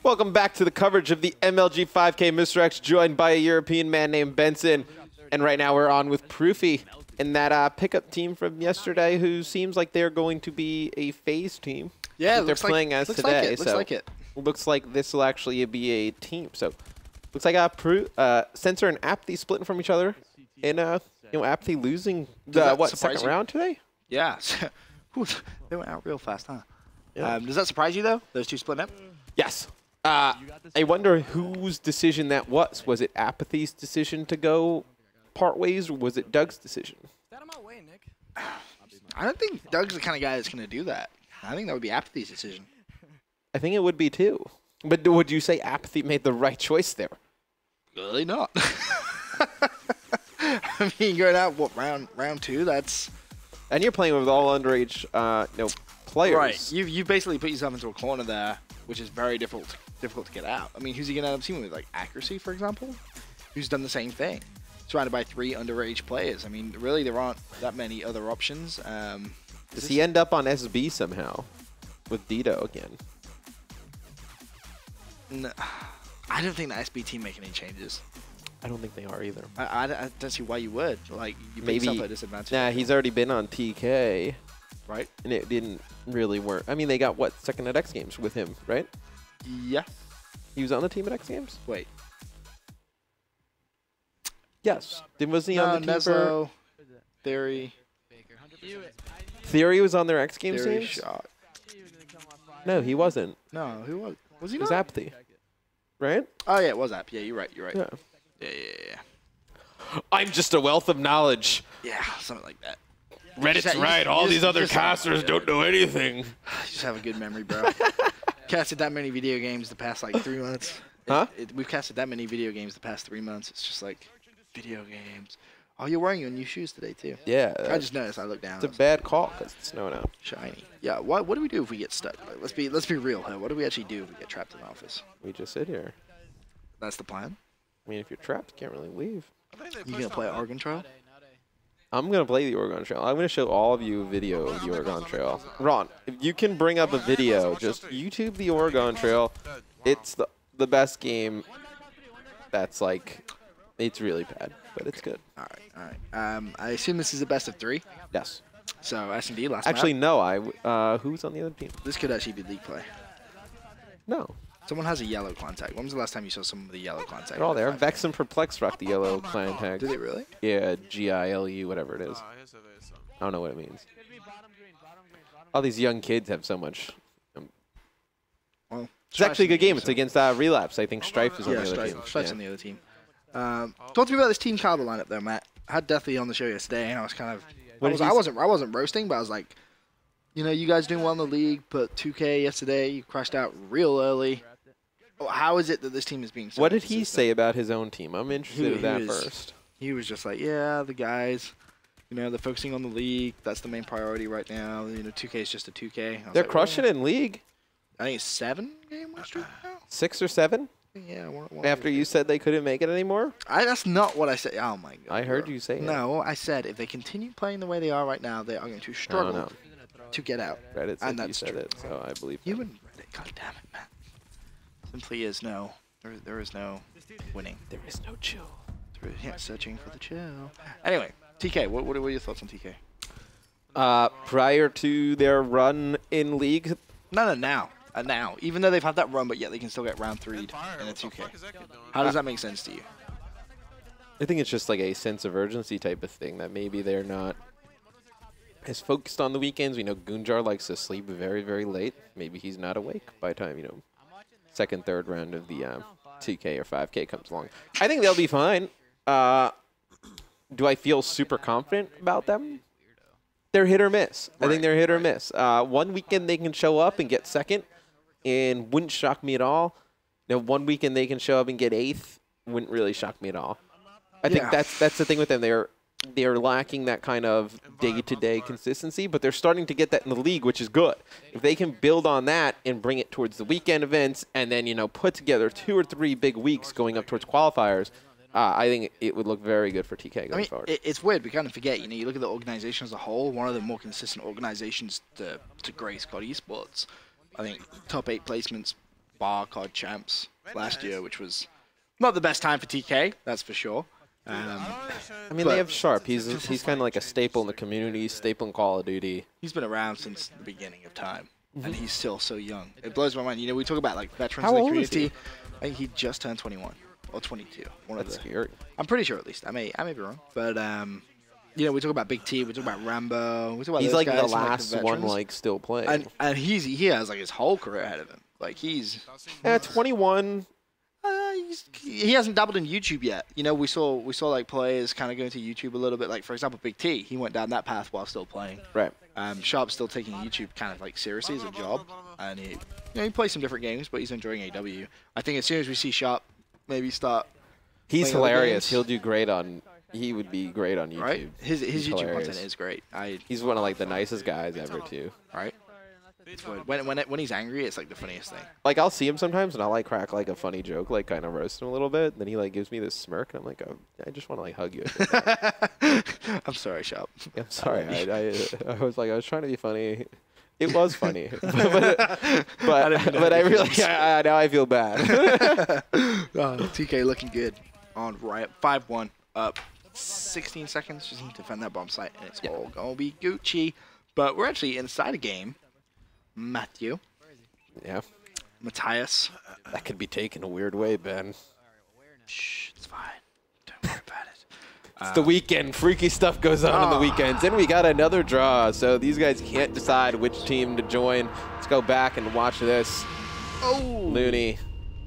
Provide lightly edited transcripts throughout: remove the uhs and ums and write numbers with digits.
Welcome back to the coverage of the MLG 5K. Mr. X joined by a European man named Benson. And right now we're on with Proofy and that pickup team from yesterday who seems like they're going to be a phase team. Yeah, they're playing as today. Looks like this will actually be a team. So looks like Sensor and Apathy splitting from each other. And Apathy losing the second round today? Yeah. They went out real fast, huh? Yeah. Does that surprise you though? Those two splitting up? Yes. I wonder whose decision that was. Was it Apathy's decision to go part ways, or was it Doug's decision? I don't think Doug's the kind of guy that's going to do that. I think that would be Apathy's decision. I think it would be too. But would you say Apathy made the right choice there? Really not. I mean, going out, what, round two? That's... And you're playing with all underage players. Right. You basically put yourself into a corner there, which is very difficult to get out. I mean, who's he going to end up teaming with? Like Accuracy, for example? Who's done the same thing? Surrounded by 3 underage players. I mean, really, there aren't that many other options. Does he end up on SB somehow with Dito again? No, I don't think the SB team making any changes. I don't think they are either. I don't see why you would. Like, you put yourself at a disadvantage. Nah, he's already been on TK. Right. And it didn't really work. I mean, they got, what, second at X Games with him, right? Yeah. He was on the team at X Games? Wait. Yes. Was he on the team for... Theory. Theory was on their X Games Theory teams? shot. No, he wasn't. No, who was? Was he It not? was Apathy. Right? Oh, yeah, it was App. Yeah, you're right. You're right. Yeah. Yeah. I'm just a wealth of knowledge. Yeah, something like that. Reddit's right. All these other casters don't know anything. You just have a good memory, bro. Casted that many video games the past, like, 3 months. Huh? We've casted that many video games the past 3 months. It's just like, video games. Oh, you're wearing your new shoes today, too. Yeah. I just noticed. I looked down. It's a bad call because it's snowing out. Shiny. Yeah, what do we do if we get stuck? Like, let's be real here. What do we actually do if we get trapped in the office? We just sit here. That's the plan? I mean, if you're trapped, you can't really leave. You gonna play Oregon Trail? I'm going to play the Oregon Trail. I'm going to show all of you a video of the Oregon Trail. Ron, if you can bring up a video, just YouTube the Oregon Trail. It's the best game that's like, it's really bad, but it's good. All right. I assume this is a best of 3? Yes. So, S&D last Actually, map. no. Who's on the other team? This could actually be league play. No. Someone has a yellow contact. When was the last time you saw someone with a yellow contact? They're all there. Vex and Perplex rock the yellow clan tag. Did they really? Yeah, GILU, whatever it is. I don't know what it means. All these young kids have so much. Well, it's actually a good game. It's against Relapse. I think Strife is on the other team. Strife's on the other team. Talk to me about this Team Carver lineup, though, Matt. I had Deathly on the show yesterday, and I was kind of... I wasn't roasting, but I was like, you know, you guys doing well in the league, but 2K yesterday, you crashed out real early. How is it that this team is being so What did he say about his own team? I'm interested in that first. He was just like, yeah, the guys, you know, they're focusing on the league. That's the main priority right now. You know, 2K is just a 2K. They're crushing it in league. I think it's 7 game last week now. 6 or 7? Yeah. After you said they couldn't make it anymore? That's not what I said. Oh, my God. I heard you say No, I said if they continue playing the way they are right now, they are going to struggle to get out. Reddit said you said it, so I believe you and Reddit. God damn it, man. Simply is no. There is no winning. There is no chill. Yeah, searching for the chill. Anyway, TK, what are your thoughts on TK? Prior to their run in league? No, now. Now. Even though they've had that run, but yet they can still get round 3'd in a 2K. How does that make sense to you? I think it's just like a sense of urgency type of thing, that maybe they're not as focused on the weekends. We know Gunjar likes to sleep very, very late. Maybe he's not awake by the time, you know, second, third round of the 2K or 5K comes along. I think they'll be fine. Do I feel super confident about them? They're hit or miss. I think they're hit or miss. One weekend they can show up and get second, and wouldn't shock me at all. You know, one weekend they can show up and get 8th, wouldn't really shock me at all. I think that's the thing with them. They're lacking that kind of day-to-day consistency, but they're starting to get that in the league, which is good. If they can build on that and bring it towards the weekend events and then, you know, put together 2 or 3 big weeks going up towards qualifiers, I think it would look very good for TK going forward. It's weird. We kind of forget, you know, you look at the organization as a whole, one of the more consistent organizations to grace COD Esports. I think top 8 placements bar card champs last year, which was not the best time for TK, that's for sure. I mean, they have Sharp. He's kind of like a staple in the community, staple in Call of Duty. He's been around since the beginning of time, and he's still so young. It blows my mind. You know, we talk about like veterans in the community. I think he just turned 21 or 22. That's scary. I'm pretty sure, at least. I may be wrong, but you know, we talk about Big T, we talk about Rambo, we talk about he's those like guys, the last one like still playing, and he has like his whole career ahead of him. Like he's 21. He hasn't dabbled in YouTube yet. You know, we saw like players kind of going to YouTube a little bit. Like for example, Big T, he went down that path while still playing. Right. Sharp's still taking YouTube kind of like seriously as a job, and he plays some different games, but he's enjoying AW. I think as soon as we see Sharp maybe start, he's hilarious. He'll do great on. He would be great on YouTube. Right. His YouTube content is great. He's one of like the nicest guys ever too. Right. When he's angry, it's like the funniest thing. Like I'll see him sometimes and I'll like crack like a funny joke, like kind of roast him a little bit. And then he like gives me this smirk and I'm like, oh, I just want to like hug you. I'm sorry, Sharp. I'm sorry. I was trying to be funny. It was funny, but I really now I feel bad. TK looking good on Riot. 5-1 up. 16 seconds. Just need to defend that bomb site and it's all gonna be Gucci. But we're actually inside a game. Matthew. Yeah. Matthias. That could be taken a weird way, Ben. Shh, it's fine. Don't worry about it. It's the weekend. Freaky stuff goes on the weekends. And we got another draw, so these guys can't decide which team to join. Let's go back and watch this. Oh! Looney.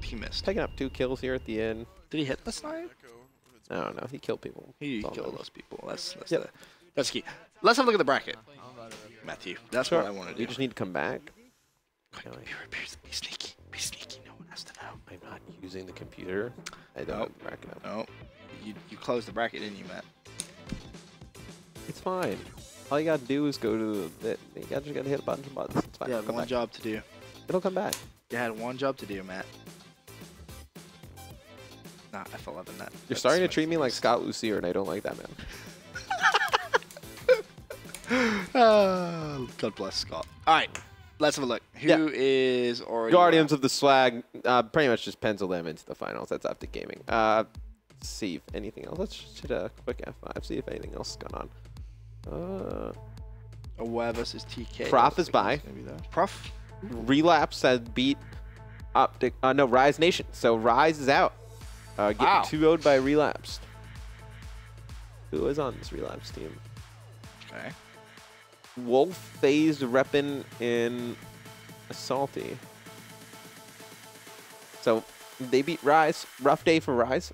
He missed. Taking up 2 kills here at the end. Did he hit the snipe? I don't know. He killed people. He killed those people. That's key. Let's have a look at the bracket. Matthew, that's what I want to do. You just need to come back. Be sneaky. Be sneaky. No one has to know. I'm not using the computer. I don't have the bracket up. No. You closed the bracket, didn't you, Matt? It's fine. All you gotta do is go to the. You just gotta hit a bunch of buttons. It's fine. You had one job to do. It'll come back. You had one job to do, Matt. Nah, F11 that. You're starting to treat me like Scott Lucier, and I don't like that, man. God bless Scott. All right, let's have a look. Who is already Guardians of the Swag? Pretty much just pencil them into the finals. That's Optic Gaming. Let's see if anything else. Let's just hit a quick F5. See if anything else has gone on. Aware versus TK. Prof is by. Prof. Relapse has beat Optic. No, Rise Nation. So Rise is out. Getting 2-0'd by Relapsed. Who is on this Relapse team? Okay. Wolf phased reppin in Salty. So they beat Rise. Rough day for Rise.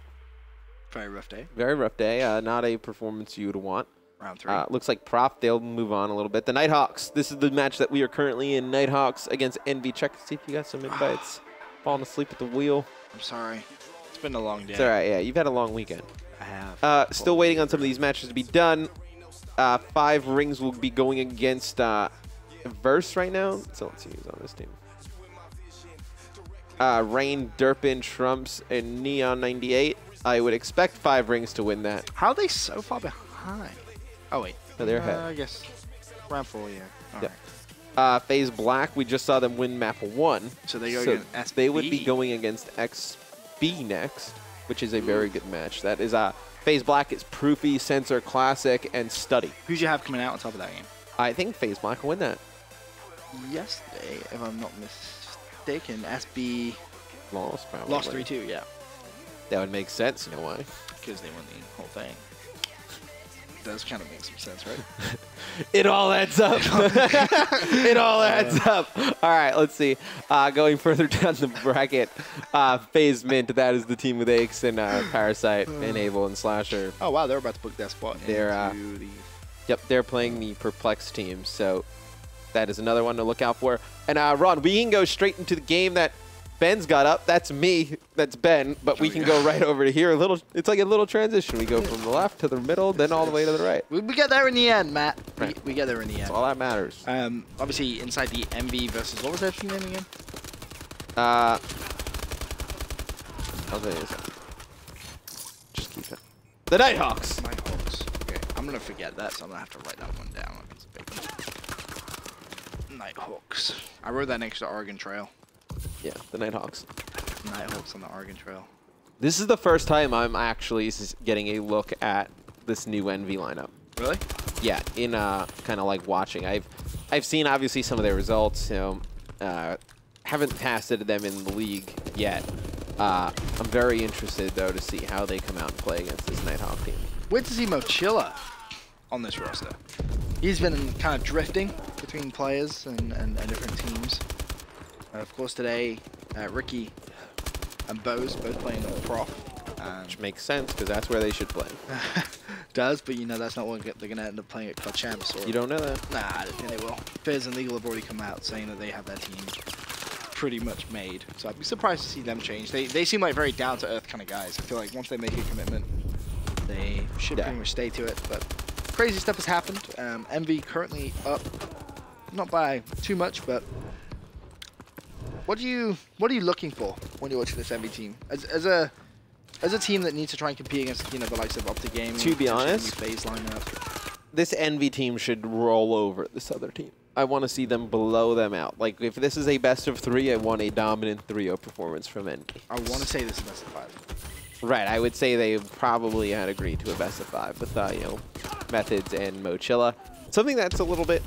Very rough day. Very rough day. Not a performance you would want. Round 3. Looks like Prof, they'll move on a little bit. The Nighthawks. This is the match that we are currently in. Nighthawks against EnVy. Check to see if you got some invites. Falling asleep at the wheel. I'm sorry. It's been a long day. It's all right. Yeah, you've had a long weekend. I have. Still waiting on some of these matches to be done. 5 rings will be going against Verse right now. So let's see who's on this team. Rain, Derpin, Trumps, and Neon 98. I would expect 5 rings to win that. How are they so far behind? Oh, wait. No, they're ahead. I guess round 4, yeah. All right. FaZe Black, we just saw them win map 1. So they go against SB. They would be going against XB next, which is a very good match. That is FaZe Black is Proofy, Sensor, Classic, and Study. Who'd you have coming out on top of that game? I think FaZe Black will win that. Yesterday, if I'm not mistaken, SB lost, probably. Lost 3-2, yeah. That would make sense, you know why? Because they won the whole thing. Does kind of make some sense, right? It all adds up. It all adds up. All right, let's see. Going further down the bracket, FaZe Mint, that is the team with Aches and Parasite, Enable, and Slasher. Oh, wow, they're about to book that spot. Yep, they're playing the Perplex team, so that is another one to look out for. And Ron, we can go straight into the game that Ben's got up. That's me. That's Ben. But we can go right over to here. It's like a little transition. We go from the left to the middle, then all the way to the right. We get there in the end, Matt. Right. We get there in the end. That's all that matters. Obviously, inside the EnVy versus, what was that team name again? I'll tell you this. Just keep it. The Nighthawks. Nighthawks. Okay, I'm going to forget that, so I'm going to have to write that one down. Nighthawks. I wrote that next to Oregon Trail. Yeah, the Nighthawks. Nighthawks on the Oregon Trail. This is the first time I'm actually getting a look at this new EnVy lineup. Really? Yeah, in kind of like watching. I've seen obviously some of their results. You know, haven't tested them in the league yet. I'm very interested though to see how they come out and play against this Nighthawk team. Wait to see Mochilla on this roster. He's been kind of drifting between players and different teams. Of course, today Ricky and Bose both playing prof. Which makes sense, because that's where they should play. Does, but you know that's not what they're going to end up playing at Club Champs. Or, you don't know that? Nah, I don't think they will. Fizz and Legal have already come out saying that they have their team pretty much made. So I'd be surprised to see them change. They seem like very down-to-earth kind of guys. I feel like once they make a commitment, they should pretty much stay to it. But crazy stuff has happened. EnVy currently up, not by too much, but what are you looking for when you're watching this EnVy team? As a team that needs to try and compete against the likes of Optic Gaming, to be honest, phase lineup, this EnVy team should roll over this other team. I want to see them blow them out. Like, if this is a best of 3, I want a dominant 3-0 performance from EnVy. I want to say this is best of 5. Right, I would say they probably had agreed to a best of 5 with, you know, Methods and Mochilla. Something that's a little bit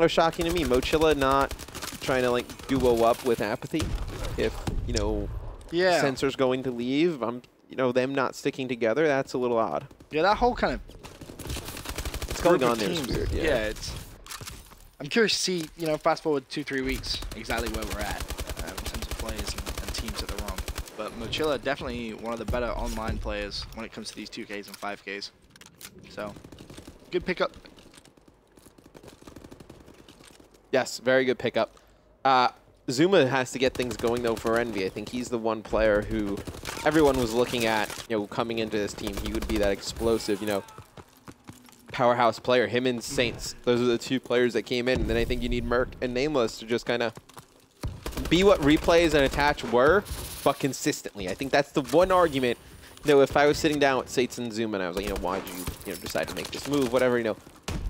shocking to me, Mochilla not trying to, like, duo up with Apathy. If, you know, Sensor's going to leave, you know, them not sticking together, that's a little odd. Yeah, that whole kind of... It's going on there is weird, yeah. It's... I'm curious to see, you know, fast forward 2-3 weeks, exactly where we're at in terms of players and teams that they're on. But Mochilla definitely one of the better online players when it comes to these 2Ks and 5Ks. So, good pickup. Yes, very good pickup. Zuma has to get things going, though, for EnVy. I think he's the one player who everyone was looking at, you know, coming into this team. He would be that explosive, you know, powerhouse player. Him and Saints, those are the two players that came in. And then I think you need Merc and Nameless to just kind of be what replays and attach were, but consistently. I think that's the one argument. You know, if I was sitting down with Saints and Zuma and I was like, you know, why did you know, decide to make this move, whatever, you know,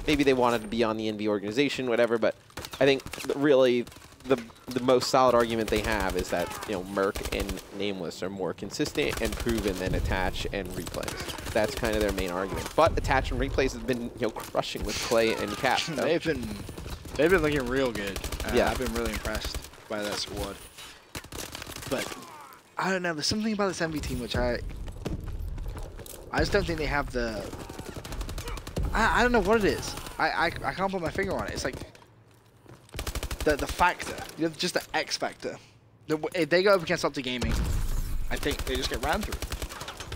maybe they wanted to be on the EnVy organization, whatever, but I think really the most solid argument they have is that, you know, Merc and Nameless are more consistent and proven than Attach and Replays. That's kind of their main argument. But Attach and Replays have been, you know, crushing with Clay and Cap. So. They've been looking real good. Yeah, I've been really impressed by that squad. But I don't know. There's something about this EnVy team which I just don't think they have the. I don't know what it is. I can't put my finger on it. It's like the factor. You know, just the X factor. If they go up against Optic Gaming, I think they just get ran through.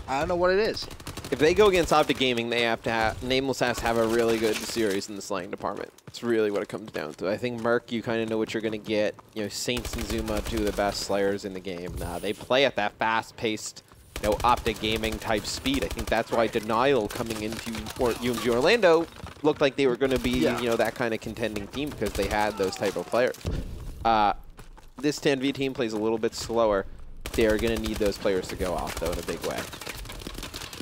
I don't know what it is. If they go against Optic Gaming, they have to have Nameless has to have a really good series in the slaying department. It's really what it comes down to. I think Merc, you kind of know what you're going to get. You know, Saints and Zuma, two of the best slayers in the game. They play at that fast-paced, you know, Optic Gaming type speed. I think that's why Denial coming into UMG Orlando looked like they were going to be, you know, that kind of contending team because they had those type of players. This EnVy team plays a little bit slower. They're going to need those players to go off, though, in a big way.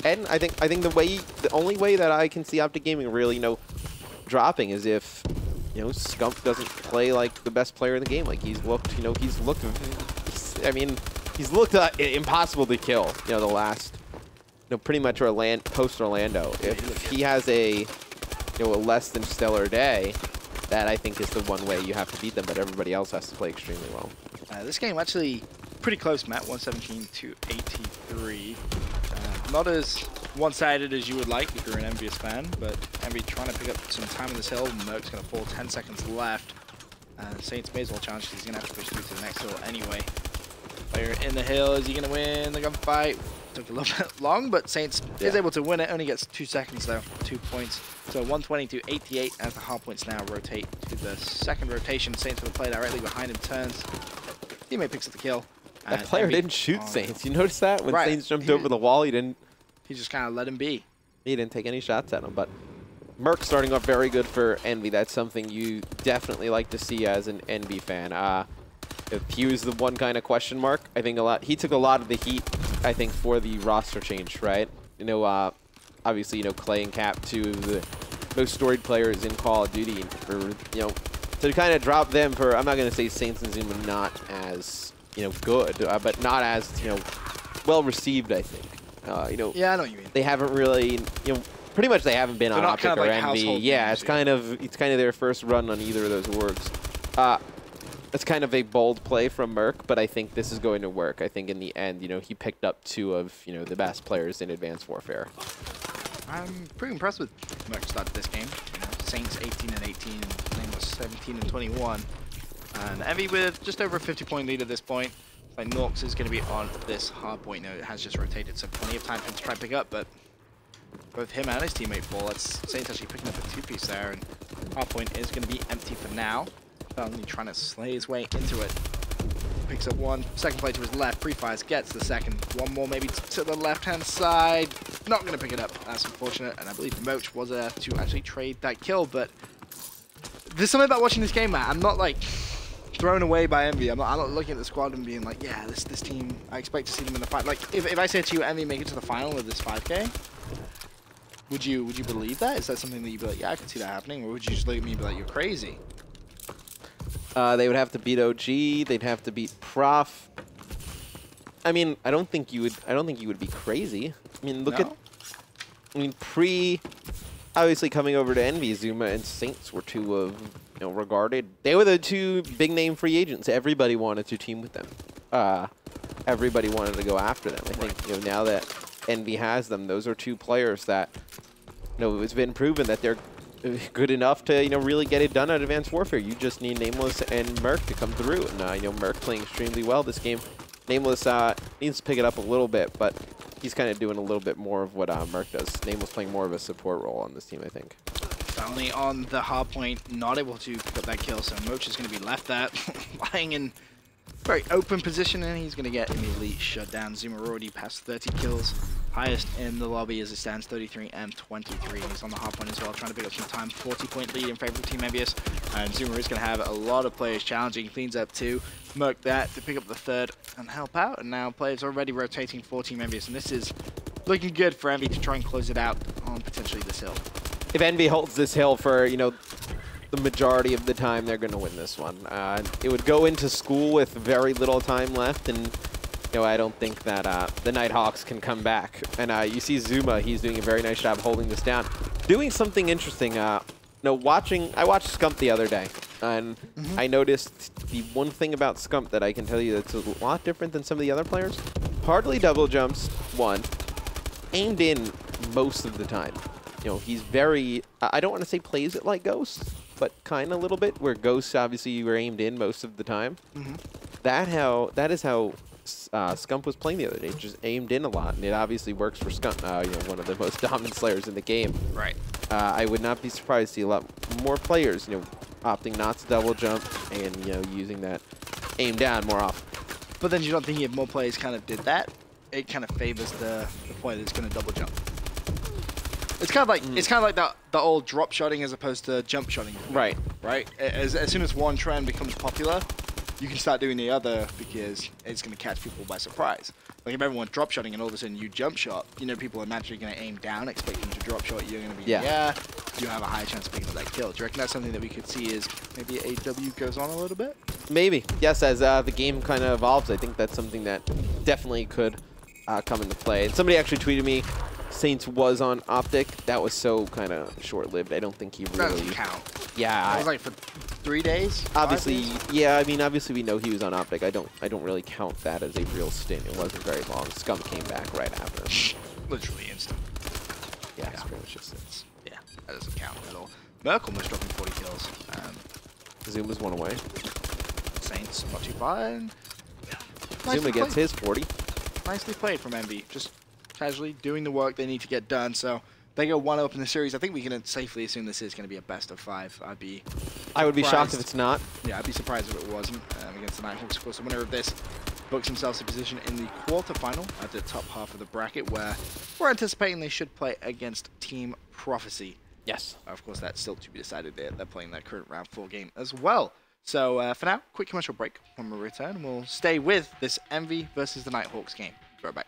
And I think the only way that I can see Optic Gaming really, you know, dropping is if, you know, Scump doesn't play like the best player in the game. Like he's looked, you know, he's looked impossible to kill. You know, the last, you know, pretty much post Orlando. If he has a, you know, a less than stellar day, that I think is the one way you have to beat them. But everybody else has to play extremely well. This game actually pretty close, Matt. 117 to 83. Not as one-sided as you would like if you're an Envious fan, but EnVy trying to pick up some time on this hill. Merc's going to fall, 10 seconds left. Saints may as well challenge because he's going to have to push through to the next hill anyway. Player in the hill, is he going to win the gunfight? Took a little bit long, but Saints is able to win it. Only gets 2 seconds though, 2 points. So 120 to 88 as the hard points now rotate to the second rotation. Saints will play directly behind him, turns. Teammate picks up the kill. That player didn't shoot Saints. You noticed that? When Saints jumped over the wall, he just kind of let him be. He didn't take any shots at him. But Merc starting off very good for EnVy. That's something you definitely like to see as an EnVy fan. If he was the one kind of question mark, I think he took a lot of the heat, I think, for the roster change, right? You know, obviously, you know, Clay and Cap, two of the most storied players in Call of Duty. For, you know, to kind of drop them for, I'm not going to say Saints and Zuma not as good, but not as, well received, I think. Yeah, I know what you mean. They haven't really, pretty much they haven't been on Optic kind of or like EnVy. Yeah, it's kind of their first run on either of those orgs. It's kind of a bold play from Merc, but I think this is going to work. I think in the end, he picked up 2 of, the best players in Advanced Warfare. I'm pretty impressed with Merc's start to this game. Saints 18 and 18, and Nameless 17 and 21. And EnVy with just over a 50-point lead at this point. Like Norks is going to be on this hard point. It has just rotated, so plenty of time for him to try and pick up, but both him and his teammate fall. That's Saints actually picking up a 2-piece there, and hard point is going to be empty for now. Only trying to slay his way into it. Picks up 1, second play to his left, pre-fires, gets the second. 1 more maybe to the left-hand side. Not going to pick it up. That's unfortunate, and I believe Moach was there to actually trade that kill, but there's something about watching this game, Matt. I'm not like thrown away by EnVy. I'm not looking at the squad and being like, yeah, this team, I expect to see them in the fight. Like, if I said to you, EnVy make it to the final of this 5K, would you believe that? Is that something that you'd be like, yeah, I can see that happening? Or would you just look at me and be like, you're crazy? They would have to beat OG. They'd have to beat Prof. I mean, I don't think you would be crazy. I mean, look at. I mean, obviously coming over to EnVy, Zuma and Saints were 2 of regarded. They were the 2 big name free agents. Everybody wanted to team with them. Everybody wanted to go after them. I think now that EnVy has them, those are 2 players that it's been proven that they're good enough to really get it done at Advanced Warfare. You just need Nameless and Merc to come through, and I know Merc playing extremely well this game. Nameless needs to pick it up a little bit, but he's kind of doing a little bit more of what Merc does. Nameless playing more of a support role on this team, I think. Finally on the hard point, not able to pick up that kill, so Moach is going to be left there, lying in very open position, and he's going to get immediately shut down. Zuma already passed 30 kills. Highest in the lobby as it stands, 33 and 23. He's on the hard point as well, trying to pick up some time. 40-point lead in favor of Team EnVyUs. And Zuma is going to have a lot of players challenging. Cleans up 2. Merc that to pick up the 3rd and help out. And now players already rotating for Team EnVyUs. And this is looking good for EnVy to try and close it out on potentially this hill. If EnVy holds this hill for, the majority of the time, they're going to win this one. It would go into school with very little time left, and I don't think that the Nighthawks can come back. And you see Zuma, he's doing a very nice job holding this down. Doing something interesting, I watched Scump the other day, and I noticed the one thing about Scump that I can tell you that's a lot different than some of the other players. Hardly double jumps, 1. Aimed in most of the time. He's very, I don't want to say plays it like Ghost, but kind of a little bit, where Ghost, obviously, you were aimed in most of the time. That is how Scump was playing the other day, just aimed in a lot, and it obviously works for Scump, one of the most dominant slayers in the game. Right. I would not be surprised to see a lot more players, opting not to double jump and, using that aim down more often. But then you don't think if more players kind of did that, it kind of favors the player that's going to double jump. It's kind of like the old drop shotting as opposed to jump shotting. Right. Right. As soon as one trend becomes popular, you can start doing the other because it's going to catch people by surprise. Like if everyone's drop shotting and all of a sudden you jump shot, people are naturally going to aim down, expecting to drop shot. You're going to be you have a high chance of picking up that kill. Do you reckon that's something that we could see as maybe AW goes on a little bit? Maybe. Yes, as the game kind of evolves, I think that's something that definitely could come into play. And somebody actually tweeted me, Saints was on Optic. That was so kind of short-lived. I don't think he really... That doesn't count. Yeah. That was like for 3 days? Obviously, 5 days? yeah, I mean, obviously we know he was on Optic. I don't really count that as a real stint. It wasn't very long. Scum came back right after. Literally instant. Yeah, it's pretty much just it. Yeah, that doesn't count at all. Merkel was dropping 40 kills. Zuma's one away. Saints not too far. Zuma gets his 40. Nicely played from EnVy. Just casually doing the work they need to get done. So they go 1-up in the series. I think we can safely assume this is going to be a best of 5. I would be shocked if it's not. Yeah, I'd be surprised if it wasn't. Against the Nighthawks, of course, the winner of this books themselves a position in the quarterfinal at the top half of the bracket, where we're anticipating they should play against Team Prophecy. Yes. Of course, that's still to be decided. They're playing their current round 4 game as well. So for now, quick commercial break. When we return, we'll stay with this EnVy versus the Nighthawks game. Be right back.